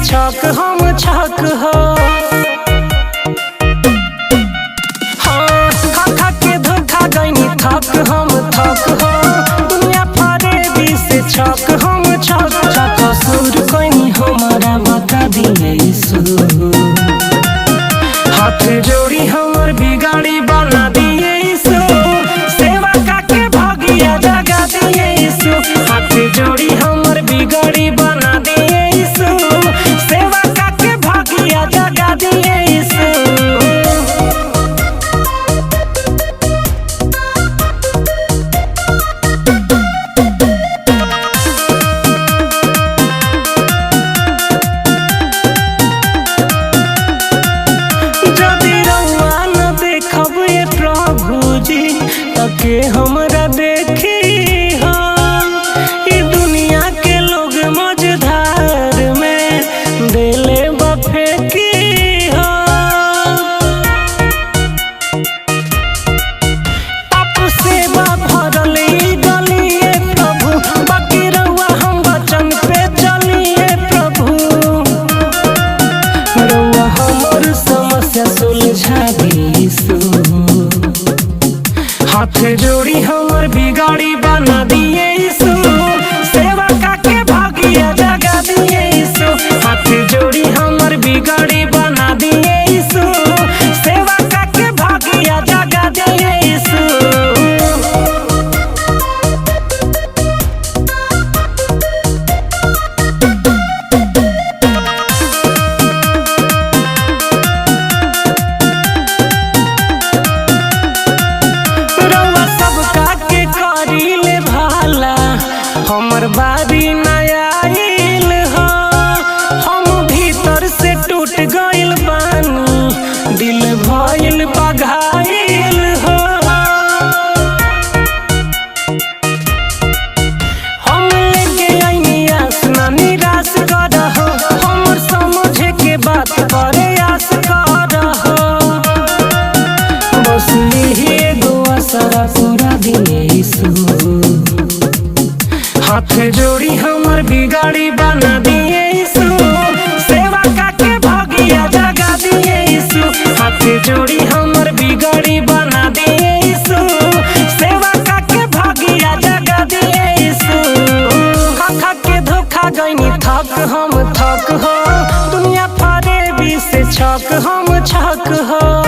छक हम छक हो। हाँ, खा के धोखा गईनी थक हम थक हो। दुनिया फरे भी से छक हम छक छक सुर कईनी हमारा बता दिए यीशु। हाथ जोड़ी हमर बिगाड़ी बना दिए यीशु। सेवा काके भागिया जगा दिए यीशु। हाथ जोड़ी हमर बिगाड़ी बना दिए यीशु। सेवा काके भागिया जगा दिए यीशु। के हमरा देखी हो ई दुनिया के लोग मझधार में देले बफे की हो। पाप सेवा भरल ई गलिए प्रभु। बाकी रउआ हम वचन पे चलिए प्रभु। रउआ हमर समस्या सुलझा दी यीशु। हाथ जोड़ी हमर बिगाड़ी बना दिए यीशु। सेवा काके भागिया जगा दिए यीशु। हाथ जोड़ी हमर बिगाड़ी बना दिए यीशु। सेवा काके भागिया जगा दिए यीशु। हमर बारी नया आइल हो। हम भीतर से टूट गइल बानी। दिल भइल बघाइल हो। हम लेके आइनी आस ना निराश कर हो। हमर समझे के बात करे आस कर हो। बस यही एगो असरा पूरा दिए यीशु। हाथ जोड़ी हमर बिगाड़ी बना दिए यीशु। सेवा काके भागिया जगा दिए यीशु। हाथ जोड़ी हमर बिगाड़ी बना दिए यीशु। सेवा काके भागिया जगा दिए यीशु। खा के धोखा गईनी थक हम थक हो। दुनिया फरे भी से छक हम छक हो।